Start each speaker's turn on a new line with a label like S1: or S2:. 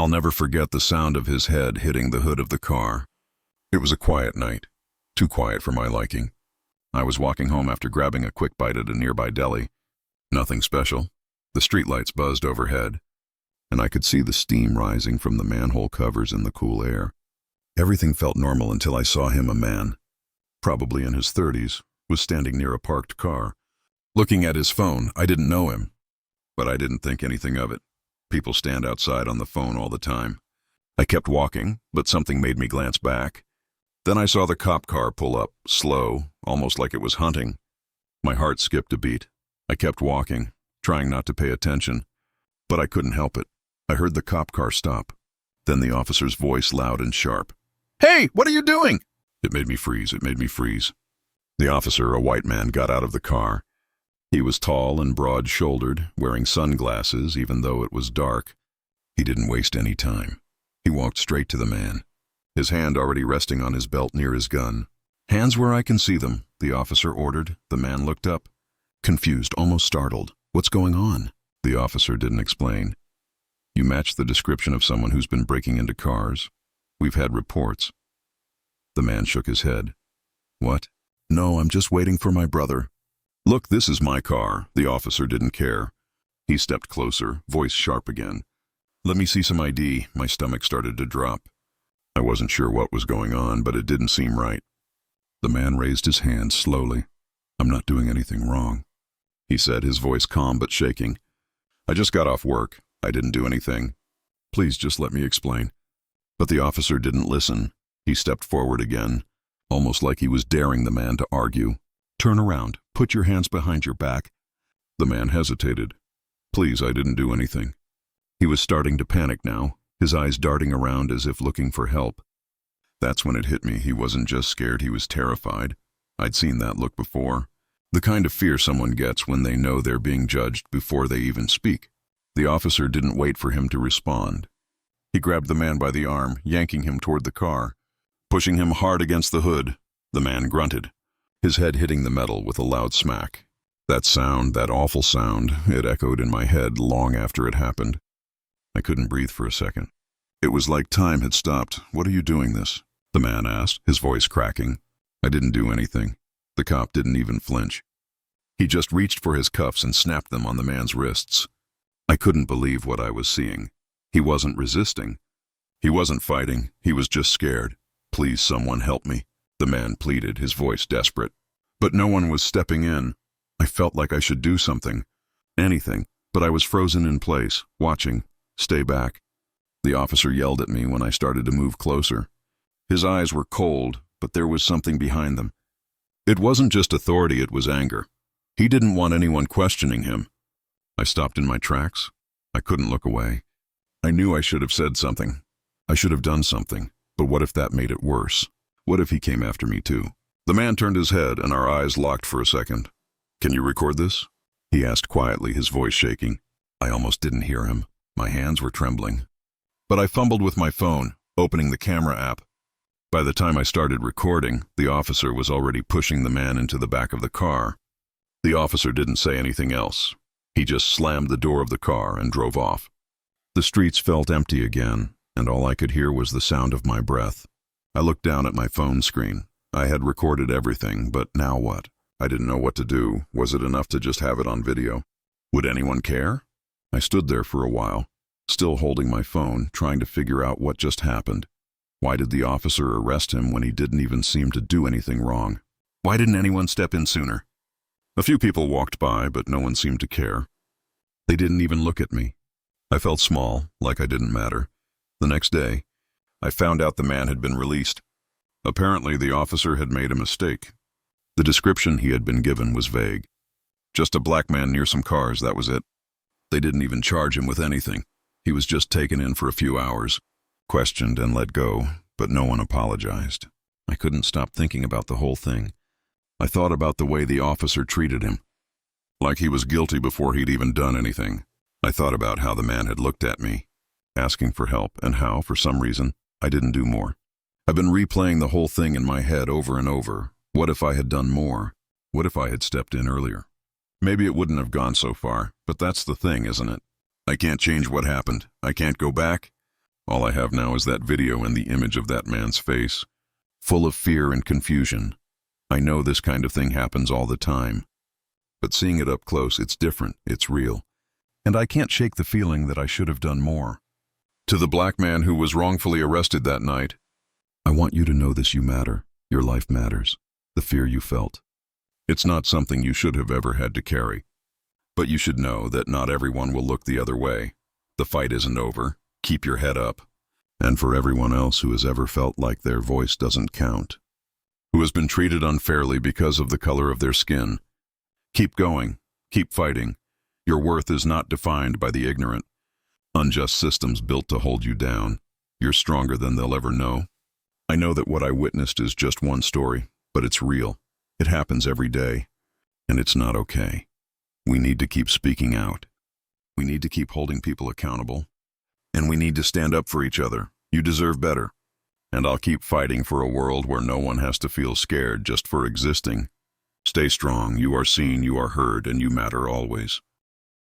S1: I'll never forget the sound of his head hitting the hood of the car. It was a quiet night, too quiet for my liking. I was walking home after grabbing a quick bite at a nearby deli. Nothing special. The streetlights buzzed overhead, and I could see the steam rising from the manhole covers in the cool air. Everything felt normal until I saw him, a man, probably in his 30s, was standing near a parked car. Looking at his phone, I didn't know him, but I didn't think anything of it. People stand outside on the phone all the time. I kept walking, but something made me glance back. Then I saw the cop car pull up, slow, almost like it was hunting. My heart skipped a beat. I kept walking, trying not to pay attention, but I couldn't help it. I heard the cop car stop. Then the officer's voice, loud and sharp. "Hey, what are you doing?" It made me freeze. The officer, a white man, got out of the car. He was tall and broad-shouldered, wearing sunglasses even though it was dark. He didn't waste any time. He walked straight to the man, his hand already resting on his belt near his gun. "Hands where I can see them," the officer ordered. The man looked up, confused, almost startled. "What's going on?" The officer didn't explain. "You match the description of someone who's been breaking into cars. We've had reports." The man shook his head. "What?" "No, I'm just waiting for my brother." "Look, this is my car." The officer didn't care. He stepped closer, voice sharp again. "Let me see some ID." My stomach started to drop. I wasn't sure what was going on, but it didn't seem right. The man raised his hand slowly. "I'm not doing anything wrong," he said, his voice calm but shaking. "I just got off work. I didn't do anything. Please just let me explain." But the officer didn't listen. He stepped forward again, almost like he was daring the man to argue. "Turn around. Put your hands behind your back." The man hesitated. "Please, I didn't do anything." He was starting to panic now, his eyes darting around as if looking for help. That's when it hit me. He wasn't just scared, he was terrified. I'd seen that look before. The kind of fear someone gets when they know they're being judged before they even speak. The officer didn't wait for him to respond. He grabbed the man by the arm, yanking him toward the car, pushing him hard against the hood. The man grunted, his head hitting the metal with a loud smack. That sound, that awful sound, it echoed in my head long after it happened. I couldn't breathe for a second. It was like time had stopped. "What are you doing this?" the man asked, his voice cracking. I didn't do anything. The cop didn't even flinch. He just reached for his cuffs and snapped them on the man's wrists. I couldn't believe what I was seeing. He wasn't resisting. He wasn't fighting. He was just scared. "Please, someone help me," the man pleaded, his voice desperate. But no one was stepping in. I felt like I should do something. Anything. But I was frozen in place, watching. "Stay back." The officer yelled at me when I started to move closer. His eyes were cold, but there was something behind them. It wasn't just authority, it was anger. He didn't want anyone questioning him. I stopped in my tracks. I couldn't look away. I knew I should have said something. I should have done something. But what if that made it worse? What if he came after me too? The man turned his head and our eyes locked for a second. "Can you record this?" he asked quietly, his voice shaking. I almost didn't hear him. My hands were trembling. But I fumbled with my phone, opening the camera app. By the time I started recording, the officer was already pushing the man into the back of the car. The officer didn't say anything else. He just slammed the door of the car and drove off. The streets felt empty again, and all I could hear was the sound of my breath. I looked down at my phone screen. I had recorded everything, but now what? I didn't know what to do. Was it enough to just have it on video? Would anyone care? I stood there for a while, still holding my phone, trying to figure out what just happened. Why did the officer arrest him when he didn't even seem to do anything wrong? Why didn't anyone step in sooner? A few people walked by, but no one seemed to care. They didn't even look at me. I felt small, like I didn't matter. The next day, I found out the man had been released. Apparently, the officer had made a mistake. The description he had been given was vague. Just a black man near some cars, that was it. They didn't even charge him with anything. He was just taken in for a few hours, questioned and let go, but no one apologized. I couldn't stop thinking about the whole thing. I thought about the way the officer treated him, like he was guilty before he'd even done anything. I thought about how the man had looked at me, asking for help, and how, for some reason, I didn't do more. I've been replaying the whole thing in my head over and over. What if I had done more? What if I had stepped in earlier? Maybe it wouldn't have gone so far, but that's the thing, isn't it? I can't change what happened. I can't go back. All I have now is that video and the image of that man's face, full of fear and confusion. I know this kind of thing happens all the time. But seeing it up close, it's different, it's real. And I can't shake the feeling that I should have done more. To the black man who was wrongfully arrested that night, I want you to know this: you matter. Your life matters. The fear you felt. It's not something you should have ever had to carry. But you should know that not everyone will look the other way. The fight isn't over. Keep your head up. And for everyone else who has ever felt like their voice doesn't count, who has been treated unfairly because of the color of their skin, keep going. Keep fighting. Your worth is not defined by the ignorant, unjust systems built to hold you down. You're stronger than they'll ever know. I know that what I witnessed is just one story, but it's real. It happens every day, and it's not okay. We need to keep speaking out. We need to keep holding people accountable, and we need to stand up for each other. You deserve better. And I'll keep fighting for a world where no one has to feel scared just for existing. Stay strong. You are seen, you are heard, and you matter always.